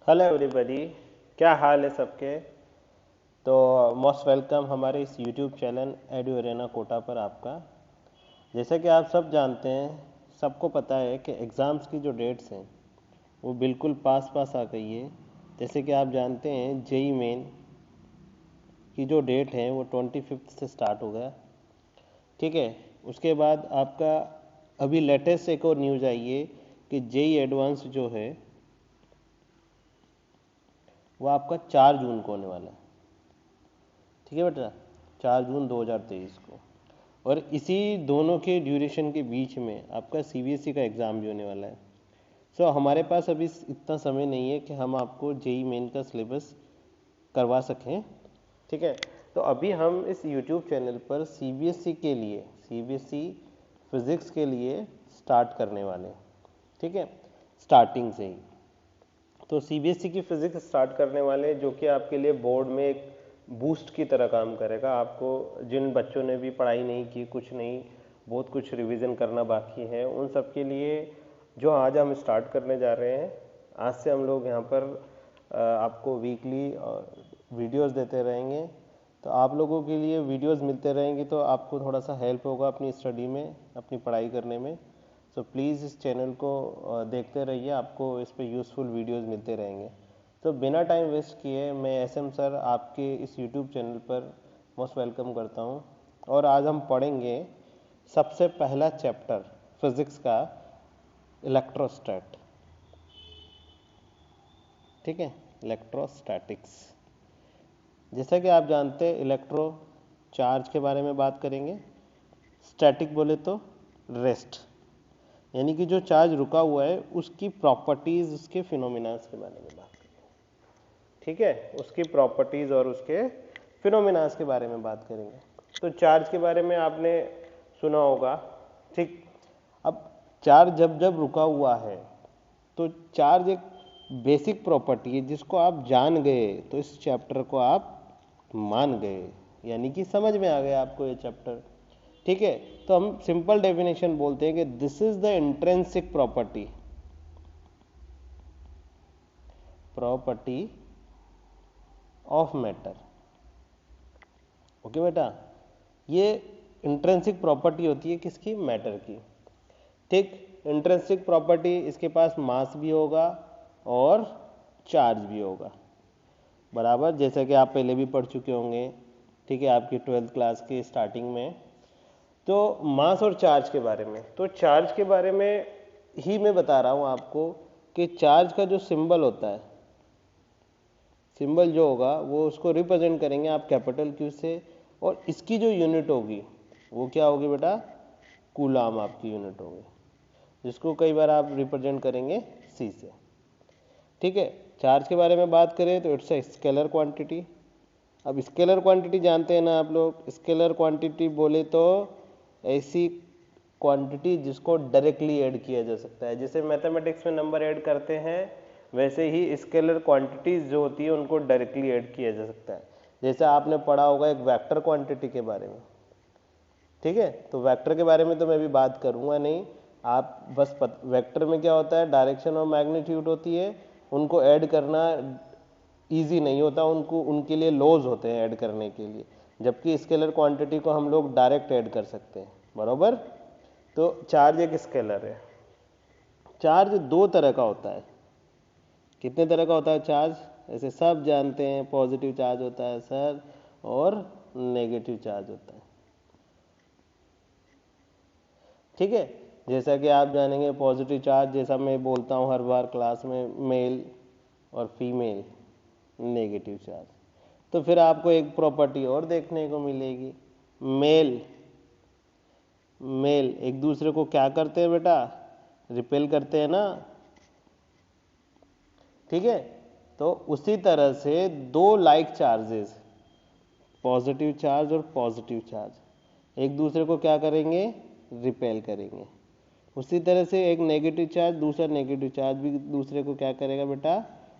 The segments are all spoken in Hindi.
Hello everybody. क्या हाल है सबके। तो मोस्ट वेलकम हमारे इस YouTube channel Edu Arena Kota पर आपका। जैसा कि आप सब जानते हैं, सबको पता है कि एग्ज़ाम्स की जो डेट्स हैं वो बिल्कुल पास पास आ गई है। जैसे कि आप जानते हैं जेई मेन की जो डेट है वो 25 से स्टार्ट हो गया। ठीक है। उसके बाद आपका अभी लेटेस्ट एक और न्यूज़ आई है कि जेई एडवांस जो है वो आपका 4 जून को होने वाला है। ठीक है बेटा, 4 जून 2023 को। और इसी दोनों के ड्यूरेशन के बीच में आपका सीबीएसई का एग्ज़ाम भी होने वाला है। सो हमारे पास अभी इतना समय नहीं है कि हम आपको जेई मेन का सिलेबस करवा सकें। ठीक है। तो अभी हम इस यूट्यूब चैनल पर सीबीएसई के लिए, सीबीएसई फिज़िक्स के लिए स्टार्ट करने वाले हैं। ठीक है, स्टार्टिंग से ही। तो सीबीएसई की फिज़िक्स स्टार्ट करने वाले जो कि आपके लिए बोर्ड में एक बूस्ट की तरह काम करेगा। आपको जिन बच्चों ने भी पढ़ाई नहीं की, कुछ नहीं, बहुत कुछ रिवीजन करना बाकी है, उन सब के लिए जो आज हम स्टार्ट करने जा रहे हैं। आज से हम लोग यहाँ पर आपको वीकली वीडियोस देते रहेंगे। तो आप लोगों के लिए वीडियोस मिलते रहेंगे तो आपको थोड़ा सा हेल्प होगा अपनी स्टडी में, अपनी पढ़ाई करने में। सो प्लीज़ इस चैनल को देखते रहिए, आपको इस पर यूज़फुल वीडियोस मिलते रहेंगे। तो बिना टाइम वेस्ट किए मैं एसएम सर आपके इस यूट्यूब चैनल पर मोस्ट वेलकम करता हूँ। और आज हम पढ़ेंगे सबसे पहला चैप्टर फिज़िक्स का, इलेक्ट्रोस्टैट। ठीक है, इलेक्ट्रोस्टैटिक्स। जैसा कि आप जानते हैं, इलेक्ट्रो चार्ज के बारे में बात करेंगे, स्टैटिक बोले तो रेस्ट, यानी कि जो चार्ज रुका हुआ है उसकी प्रॉपर्टीज़, उसके फिनोमिनास के बारे में बात करेंगे। ठीक है, उसकी प्रॉपर्टीज़ और उसके फिनोमिनास के बारे में बात करेंगे। तो चार्ज के बारे में आपने सुना होगा। ठीक। अब चार्ज जब जब रुका हुआ है तो चार्ज एक बेसिक प्रॉपर्टी है जिसको आप जान गए तो इस चैप्टर को आप मान गए, यानी कि समझ में आ गया आपको ये चैप्टर। ठीक है। तो हम सिंपल डेफिनेशन बोलते हैं कि this is the intrinsic property, property of matter. Okay बेटा, ये इंट्रिंसिक प्रॉपर्टी होती है किसकी? मैटर की। ठीक। इंट्रिंसिक प्रॉपर्टी, इसके पास मास भी होगा और चार्ज भी होगा, बराबर, जैसा कि आप पहले भी पढ़ चुके होंगे। ठीक है, आपकी 12th क्लास की स्टार्टिंग में। तो मास और चार्ज के बारे में, तो चार्ज के बारे में ही मैं बता रहा हूँ आपको कि चार्ज का जो सिंबल होता है, सिंबल जो होगा वो उसको रिप्रेजेंट करेंगे आप कैपिटल क्यू से, और इसकी जो यूनिट होगी वो क्या होगी बेटा? कूलाम आपकी यूनिट होगी, जिसको कई बार आप रिप्रेजेंट करेंगे सी से। ठीक है। चार्ज के बारे में बात करें तो इट्स ए स्केलर क्वांटिटी। अब स्केलर क्वांटिटी जानते हैं ना आप लोग। स्केलर क्वांटिटी बोले तो ऐसी क्वांटिटी जिसको डायरेक्टली ऐड किया जा सकता है। जैसे मैथमेटिक्स में नंबर ऐड करते हैं, वैसे ही स्केलर क्वांटिटीज जो होती है उनको डायरेक्टली ऐड किया जा सकता है। जैसे आपने पढ़ा होगा एक वेक्टर क्वांटिटी के बारे में। ठीक है, तो वेक्टर के बारे में तो मैं भी बात करूंगा नहीं। आप बस वेक्टर में क्या होता है, डायरेक्शन और मैग्नीट्यूड होती है, उनको ऐड करना ईजी नहीं होता, उनको उनके लिए लॉज होते हैं ऐड करने के लिए, जबकि स्केलर क्वांटिटी को हम लोग डायरेक्ट ऐड कर सकते हैं, बराबर। तो चार्ज एक स्केलर है। चार्ज दो तरह का होता है। कितने तरह का होता है चार्ज? ऐसे सब जानते हैं, पॉजिटिव चार्ज होता है सर और नेगेटिव चार्ज होता है। ठीक है। जैसा कि आप जानेंगे पॉजिटिव चार्ज, जैसा मैं बोलता हूँ हर बार क्लास में, मेल और फीमेल नेगेटिव चार्ज। तो फिर आपको एक प्रॉपर्टी और देखने को मिलेगी, मेल मेल एक दूसरे को क्या करते हैं बेटा? रिपेल करते हैं ना। ठीक है। तो उसी तरह से दो लाइक चार्जेस, पॉजिटिव चार्ज और पॉजिटिव चार्ज, एक दूसरे को क्या करेंगे? रिपेल करेंगे। उसी तरह से एक नेगेटिव चार्ज दूसरा नेगेटिव चार्ज भी दूसरे को क्या करेगा बेटा?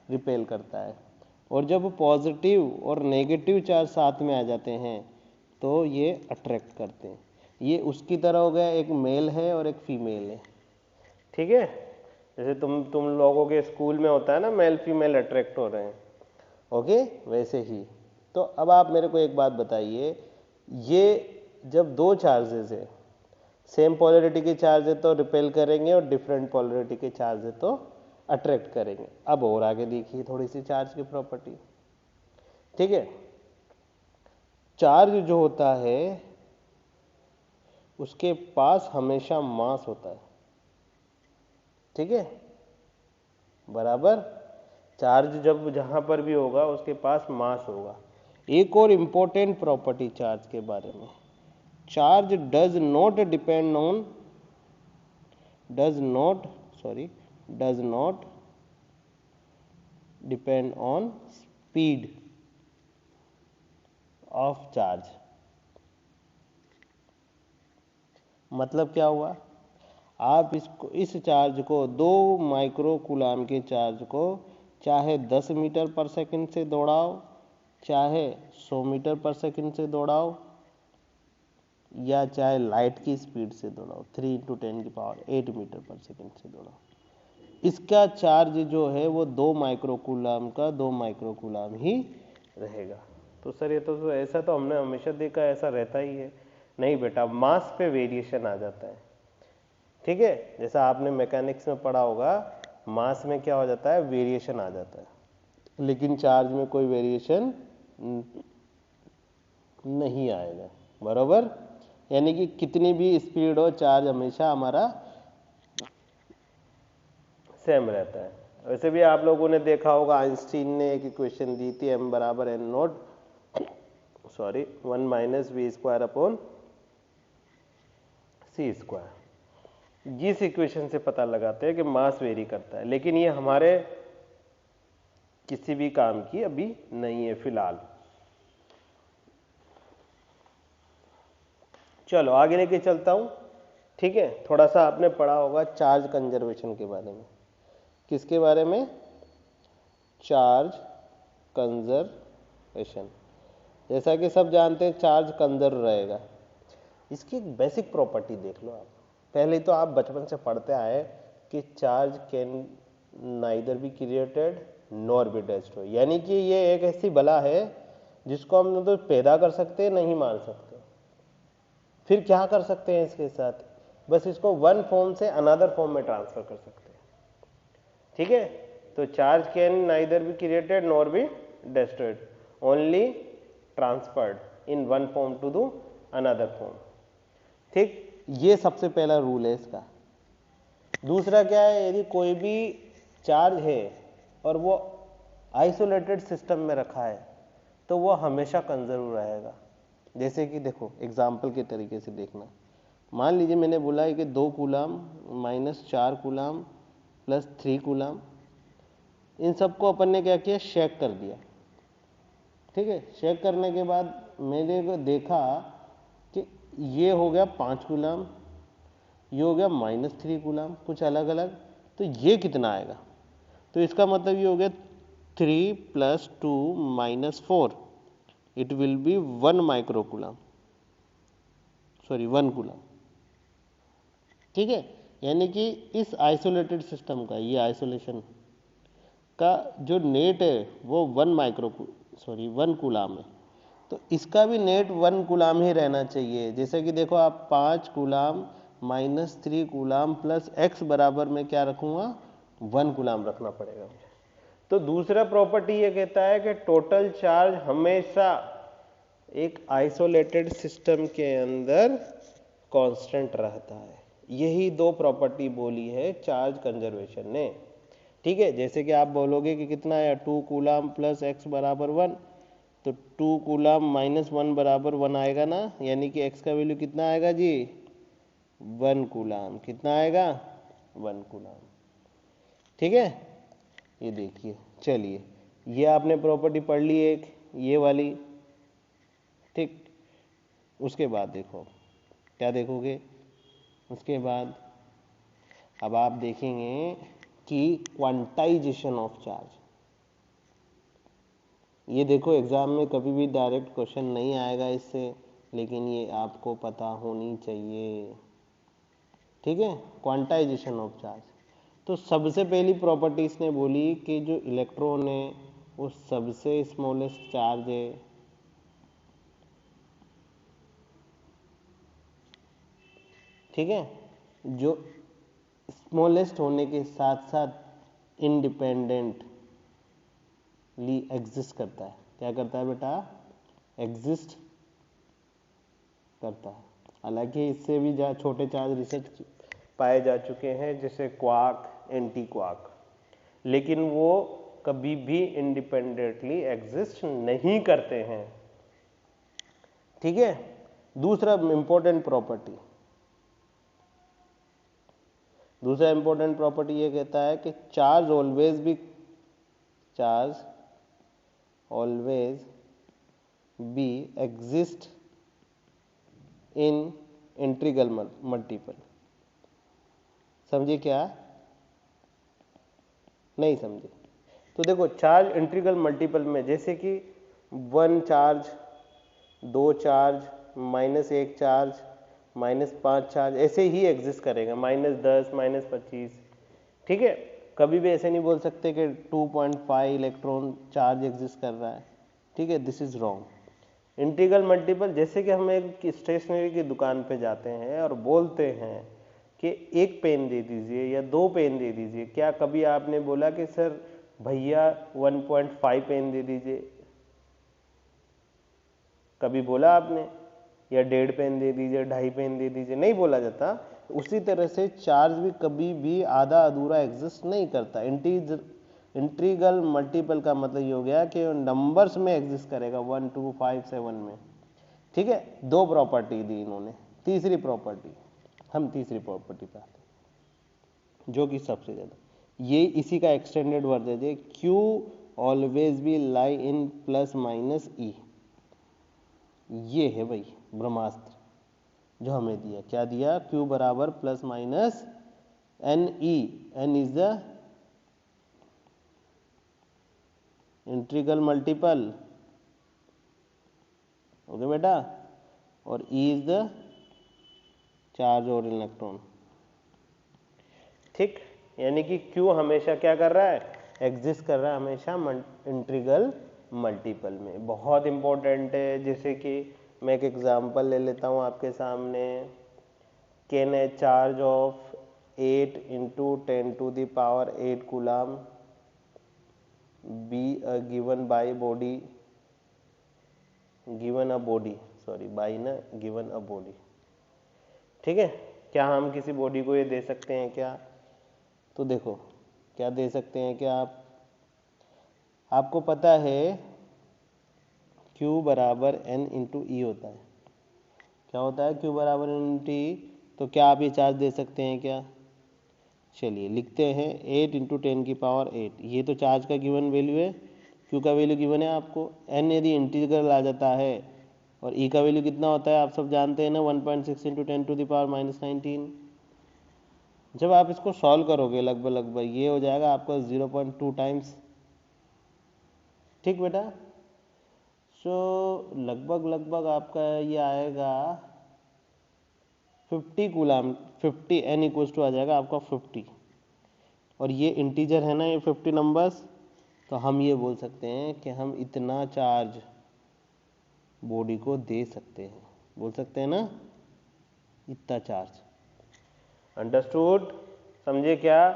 रिपेल करता है। और जब पॉजिटिव और नेगेटिव चार्ज साथ में आ जाते हैं तो ये अट्रैक्ट करते हैं। ये उसकी तरह हो गया, एक मेल है और एक फीमेल है। ठीक है। जैसे तुम लोगों के स्कूल में होता है ना, मेल फीमेल अट्रैक्ट हो रहे हैं, ओके, वैसे ही। तो अब आप मेरे को एक बात बताइए, ये जब दो चार्जेस है, सेम पोलरिटी के चार्ज है तो रिपेल करेंगे और डिफरेंट पोलरिटी के चार्ज है तो अट्रैक्ट करेंगे। अब और आगे देखिए थोड़ी सी चार्ज की प्रॉपर्टी, ठीक है। चार्ज जो होता है उसके पास हमेशा मास होता है, ठीक है, बराबर। चार्ज जब जहां पर भी होगा उसके पास मास होगा। एक और इंपॉर्टेंट प्रॉपर्टी चार्ज के बारे में, charge does not depend on does not depend on speed of charge. मतलब क्या हुआ, आप इस चार्ज को 2 माइक्रो कूलाम के चार्ज को चाहे 10 मीटर पर सेकंड से दौड़ाओ, चाहे 100 मीटर पर सेकंड से दौड़ाओ, या चाहे लाइट की स्पीड से दौड़ाओ, 3 × 10⁸ मीटर पर सेकंड से दौड़ाओ, इसका चार्ज जो है वो 2 माइक्रो कूलाम का 2 माइक्रो कूलाम ही रहेगा। तो सर ये तो ऐसा तो हमने हमेशा देखा, ऐसा रहता ही है। नहीं बेटा, मास पे वेरिएशन आ जाता है, ठीक है। जैसा आपने मैकेनिक्स में पढ़ा होगा, मास में क्या हो जाता है, वेरिएशन आ जाता है, लेकिन चार्ज में कोई वेरिएशन नहीं आएगा, बराबर। यानी कि कितनी भी स्पीड हो, चार्ज हमेशा हमारा सेम रहता है। वैसे भी आप लोगों ने देखा होगा, आइंस्टीन ने एक इक्वेशन दी थी, m बराबर n नॉट 1 - v² c²। जिस इक्वेशन से पता लगाते हैं कि मास वेरी करता है, लेकिन ये हमारे किसी भी काम की अभी नहीं है फिलहाल। चलो आगे लेके चलता हूं, ठीक है। थोड़ा सा आपने पढ़ा होगा चार्ज कंजर्वेशन के बारे में। किसके बारे में, चार्ज कंजर्वेशन। जैसा कि सब जानते हैं चार्ज कंजर्व रहेगा। इसकी एक बेसिक प्रॉपर्टी देख लो आप। पहले तो आप बचपन से पढ़ते आए कि charge can neither be created nor be destroyed, यानी कि ये एक ऐसी बला है जिसको हम तो पैदा कर सकते हैं नहीं मार सकते। फिर क्या कर सकते हैं इसके साथ, बस इसको वन फॉर्म से अनदर फॉर्म में ट्रांसफर कर सकते हैं, ठीक है। तो charge can neither be created nor be destroyed, only transferred in one form to the another form, ठीक। ये सबसे पहला रूल है इसका। दूसरा क्या है, यदि कोई भी चार्ज है और वो आइसोलेटेड सिस्टम में रखा है तो वो हमेशा कंजर्व रहेगा। जैसे कि देखो एग्जाम्पल के तरीके से देखना, मान लीजिए मैंने बोला है कि 2 कूलाम -4 कूलाम +3 कूलाम, इन सबको अपन ने क्या किया, शेक कर दिया, ठीक है। शेक करने के बाद मैंने को देखा कि ये हो गया 5 कूलाम, ये हो गया -3 कूलाम, कुछ अलग अलग। तो ये कितना आएगा, तो इसका मतलब ये हो गया 3 + 2 - 4, it will be 1 micro coulomb, sorry 1 coulomb, ठीक है। यानी कि इस आइसोलेटेड सिस्टम का, ये आइसोलेशन का जो नेट है वो 1 कूलाम है। तो इसका भी नेट 1 कूलाम ही रहना चाहिए। जैसे कि देखो आप 5 कूलाम -3 कूलाम प्लस x बराबर में क्या रखूंगा, 1 कूलाम रखना पड़ेगा मुझे। तो दूसरा प्रॉपर्टी ये कहता है कि टोटल चार्ज हमेशा एक आइसोलेटेड सिस्टम के अंदर कांस्टेंट रहता है। यही 2 प्रॉपर्टी बोली है चार्ज कंजर्वेशन ने, ठीक है। जैसे कि आप बोलोगे कि कितना है, 2 कूलाम प्लस x बराबर 1, तो 2 कूलाम -1 बराबर 1 आएगा ना, यानी कि x का वैल्यू कितना आएगा जी, 1 कूलाम। कितना आएगा, 1 कूलाम, ठीक है। ये देखिए, चलिए ये आपने प्रॉपर्टी पढ़ ली एक, ये वाली, ठीक। उसके बाद देखो क्या देखोगे, उसके बाद अब आप देखेंगे कि क्वांटाइजेशन ऑफ चार्ज। ये देखो एग्जाम में कभी भी डायरेक्ट क्वेश्चन नहीं आएगा इससे, लेकिन ये आपको पता होनी चाहिए, ठीक है। क्वांटाइजेशन ऑफ चार्ज, तो सबसे पहली प्रॉपर्टी इसने बोली कि जो इलेक्ट्रॉन है वो सबसे स्मॉलेस्ट चार्ज है, ठीक है, जो स्मॉलेस्ट होने के साथ साथ इंडिपेंडेंटली एग्जिस्ट करता है। क्या करता है बेटा? एग्जिस्ट करता है। हालांकि इससे भी छोटे चार्ज रिसर्च पाए जा चुके हैं, जैसे क्वार्क, एंटी क्वार्क, लेकिन वो कभी भी इंडिपेंडेंटली एग्जिस्ट नहीं करते हैं, ठीक है। दूसरा इंपॉर्टेंट प्रॉपर्टी ये कहता है कि charge always be exist in integral multiple. समझे क्या? नहीं समझे? तो देखो, चार्ज इंटीग्रल मल्टीपल में जैसे कि 1 चार्ज, 2 चार्ज, -1 चार्ज, -5 चार्ज, ऐसे ही एग्जिस्ट करेगा, -10, -25, ठीक है। कभी भी ऐसे नहीं बोल सकते कि 2.5 इलेक्ट्रॉन चार्ज एग्जिस्ट कर रहा है, ठीक है, this is wrong. Integral multiple, जैसे कि हम एक स्टेशनरी की दुकान पे जाते हैं और बोलते हैं कि एक पेन दे दीजिए या 2 पेन दे दीजिए, क्या कभी आपने बोला कि सर भैया 1.5 पेन दे दीजिए? कभी बोला आपने? या 1.5 पेन दे दीजिए, 2.5 पेन दे दीजिए? नहीं बोला जाता। उसी तरह से चार्ज भी कभी भी आधा अधूरा एग्जिस्ट नहीं करता। इंटीग्रल मल्टीपल का मतलब ये हो गया कि नंबर्स में एग्जिस्ट करेगा, 1, 2, 5, 7 में, ठीक है। 2 प्रॉपर्टी दी इन्होंने। तीसरी प्रॉपर्टी पे आते हैं, जो कि सबसे ज्यादा, ये इसी का एक्सटेंडेड वर्जन है, Q always be lie in plus minus E. ये है भाई ब्रह्मास्त्र जो हमें दिया। क्या दिया? Q बराबर plus minus N E. N is the integral multiple, okay बेटा, और E इज द चार्ज और इलेक्ट्रॉन, ठीक। यानी कि Q हमेशा क्या कर रहा है? एग्जिस्ट कर रहा है हमेशा इंटीग्रल मल्टीपल में। बहुत इंपॉर्टेंट है। जैसे कि मैं एक एग्जांपल ले लेता हूं आपके सामने। Can a charge of 8 × 10⁸ coulomb be given by body, given a body, sorry by ना, गिवन अ बॉडी, ठीक है। क्या हम किसी बॉडी को ये दे सकते हैं क्या? तो देखो, क्या दे सकते हैं क्या आपको पता है Q बराबर N × E होता है। क्या होता है? Q बराबर N × E। तो क्या आप ये चार्ज दे सकते हैं क्या? चलिए लिखते हैं 8 × 10⁸। ये तो चार्ज का गिवन वैल्यू है। Q का वैल्यू गिवन है आपको। N यदि इंटीग्रल आ जाता है और E का वैल्यू कितना होता है आप सब जानते हैं ना, 1.6 × 10⁻−19। जब आप इसको सॉल्व करोगे लगभग ये हो जाएगा आपका 0.2 टाइम्स, ठीक बेटा। सो लगभग आपका ये आएगा 50 कूलम, 50 N इक्वल्स टू आ जाएगा आपका 50, और ये इंटीजर है ना, ये 50 नंबर्स, तो हम ये बोल सकते हैं कि हम इतना चार्ज बॉडी को दे सकते हैं। बोल सकते हैं ना, इतना चार्ज। अंडरस्टूड? समझे क्या?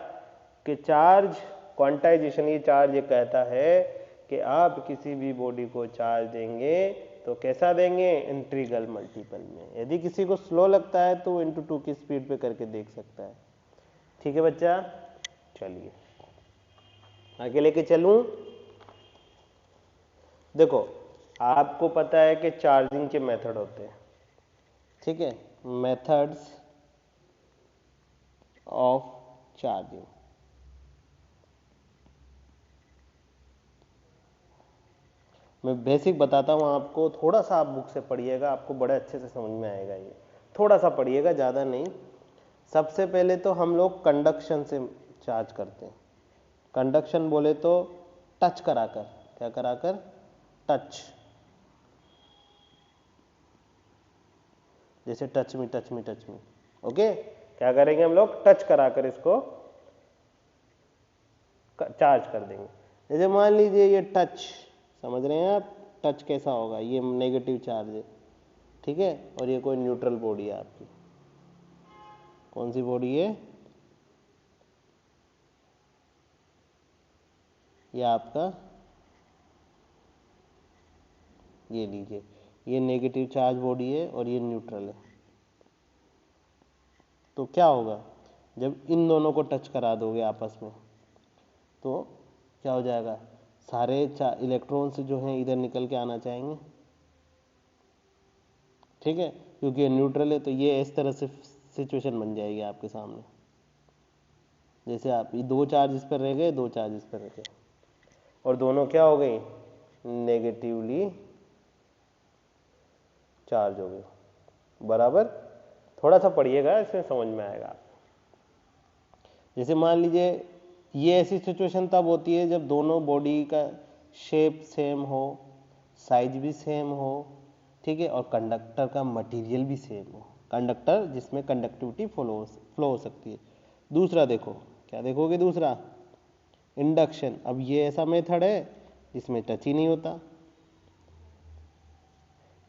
कि चार्ज क्वांटाइजेशन, ये चार्ज ये कहता है कि आप किसी भी बॉडी को चार्ज देंगे तो कैसा देंगे? इंटीग्रल मल्टीपल में। यदि किसी को स्लो लगता है तो ×2 की स्पीड पे करके देख सकता है, ठीक है बच्चा। चलिए आगे लेके चलूं। देखो, आपको पता है कि चार्जिंग के मेथड होते हैं, ठीक है, मेथड्स ऑफ चार्जिंग। मैं बेसिक बताता हूँ आपको, थोड़ा सा आप बुक से पढ़िएगा, आपको बड़े अच्छे से समझ में आएगा। ये थोड़ा सा पढ़िएगा, ज़्यादा नहीं। सबसे पहले तो हम लोग कंडक्शन से चार्ज करते हैं। कंडक्शन बोले तो टच कराकर। क्या कराकर? टच। जैसे टच मी, ओके। क्या करेंगे हम लोग? टच कराकर इसको चार्ज कर देंगे। जैसे मान लीजिए ये टच, समझ रहे हैं आप टच कैसा होगा, ये नेगेटिव चार्ज है, ठीक है, और ये कोई न्यूट्रल बॉडी है आपकी। कौन सी बॉडी है? ये आपका, ये लीजिए, ये नेगेटिव चार्ज बॉडी है और ये न्यूट्रल है। तो क्या होगा, जब इन दोनों को टच करा दोगे आपस में तो क्या हो जाएगा, सारे इलेक्ट्रॉन्स जो हैं इधर निकल के आना चाहेंगे, ठीक है, क्योंकि ये न्यूट्रल है। तो ये इस तरह से सिचुएशन बन जाएगी आपके सामने, जैसे आप ये दो चार्ज इस पर रह गए, दो चार्ज इस पर रह गए, और दोनों क्या हो गई, नेगेटिवली चार्ज हो गए, बराबर। थोड़ा सा पढ़िएगा, इसमें समझ में आएगा। जैसे मान लीजिए ये ऐसी सिचुएशन तब होती है जब दोनों बॉडी का शेप सेम हो, साइज भी सेम हो, ठीक है, और कंडक्टर का मटेरियल भी सेम हो, कंडक्टर जिसमें कंडक्टिविटी फ्लो हो सकती है। दूसरा देखो, क्या देखोगे दूसरा, इंडक्शन। अब ये ऐसा मेथड है जिसमें टच ही नहीं होता,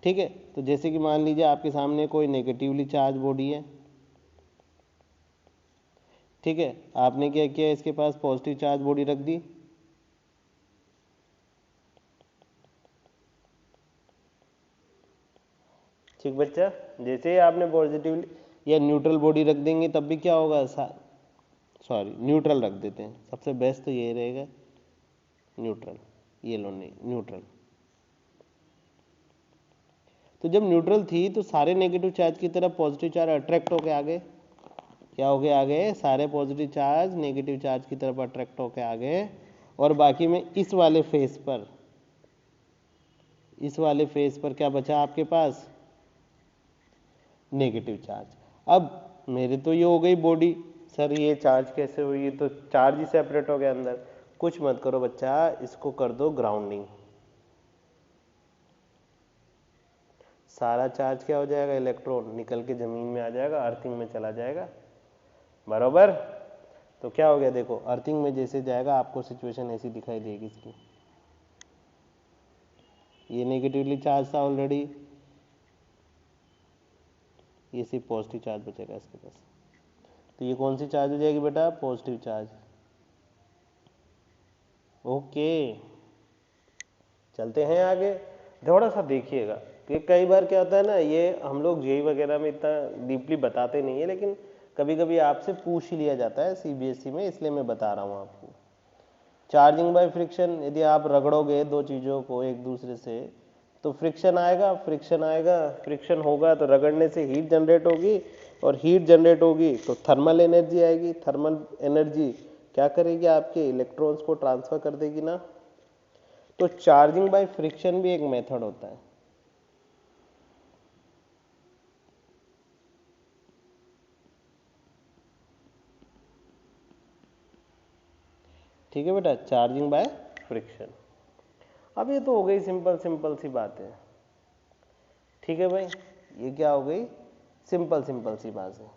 ठीक है। तो जैसे कि मान लीजिए आपके सामने कोई नेगेटिवली चार्ज बॉडी है, ठीक है, आपने क्या किया, इसके पास पॉजिटिव चार्ज बॉडी रख दी, ठीक बच्चा। जैसे ही आपने पॉजिटिव या न्यूट्रल बॉडी रख देंगे तब भी क्या होगा, सॉरी न्यूट्रल रख देते हैं, सबसे बेस्ट तो ये रहेगा न्यूट्रल, ये लो नहीं न्यूट्रल। तो जब न्यूट्रल थी तो सारे नेगेटिव चार्ज की तरफ पॉजिटिव चार्ज अट्रैक्ट होके आ गए, क्या हो गए, आ गए सारे पॉजिटिव चार्ज नेगेटिव चार्ज की तरफ अट्रैक्ट होके आ गए, और बाकी में इस वाले फेस पर, इस वाले फेस पर क्या बचा आपके पास, नेगेटिव चार्ज। अब मेरे तो ये हो गई बॉडी, सर ये चार्ज कैसे हुई, तो चार्ज ही सेपरेट हो गया अंदर। कुछ मत करो बच्चा, इसको कर दो ग्राउंडिंग, सारा चार्ज क्या हो जाएगा, इलेक्ट्रॉन निकल के जमीन में आ जाएगा, अर्थिंग में चला जाएगा, बराबर। तो क्या हो गया, देखो अर्थिंग में जैसे जाएगा आपको सिचुएशन ऐसी दिखाई देगी इसकी, ये नेगेटिवली चार्ज था ऑलरेडी, ये सिर्फ पॉजिटिव चार्ज बचेगा इसके पास। तो ये कौन सी चार्ज हो जाएगी बेटा, पॉजिटिव चार्ज। ओके, चलते हैं आगे। थोड़ा सा देखिएगा कि कई बार क्या होता है ना, ये हम लोग जेई वगैरह में इतना डीपली बताते नहीं है, लेकिन कभी कभी आपसे पूछ ही लिया जाता है सीबीएसई में, इसलिए मैं बता रहा हूँ आपको। चार्जिंग बाय फ्रिक्शन, यदि आप रगड़ोगे दो चीज़ों को एक दूसरे से तो फ्रिक्शन आएगा, फ्रिक्शन आएगा, फ्रिक्शन होगा तो रगड़ने से हीट जनरेट होगी, और हीट जनरेट होगी तो थर्मल एनर्जी आएगी, थर्मल एनर्जी क्या करेगी, आपके इलेक्ट्रॉन्स को ट्रांसफर कर देगी ना। तो चार्जिंग बाय फ्रिक्शन भी एक मेथड होता है, ठीक है बेटा, चार्जिंग बाय फ्रिक्शन। अब ये तो हो गई सिंपल सिंपल सी बात है, ठीक है भाई, ये क्या हो गई, सिंपल सिंपल सी बात है।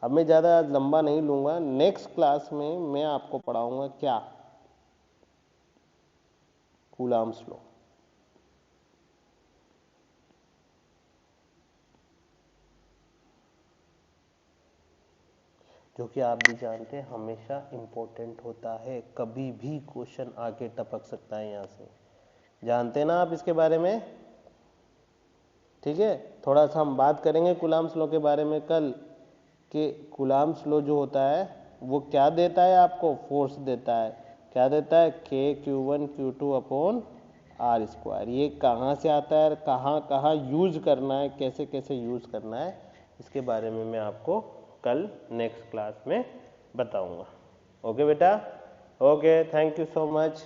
अब मैं ज़्यादा लंबा नहीं लूँगा, नेक्स्ट क्लास में मैं आपको पढ़ाऊँगा क्या, कूलाम्स लॉ। जो कि आप भी जानते हैं हमेशा इम्पोर्टेंट होता है, कभी भी क्वेश्चन आके टपक सकता है यहाँ से, जानते हैं ना आप इसके बारे में, ठीक है। थोड़ा सा हम बात करेंगे कूलाम्स लॉ के बारे में कल, कि कूलाम्स लॉ जो होता है वो क्या देता है आपको, फोर्स देता है, क्या देता है, K(Q1)Q2 अपॉन R स्क्वायर। ये कहाँ से आता है, कहाँ कहाँ यूज करना है, कैसे कैसे यूज करना है, इसके बारे में मैं आपको कल नेक्स्ट क्लास में बताऊंगा। ओके बेटा, okay, thank you so much.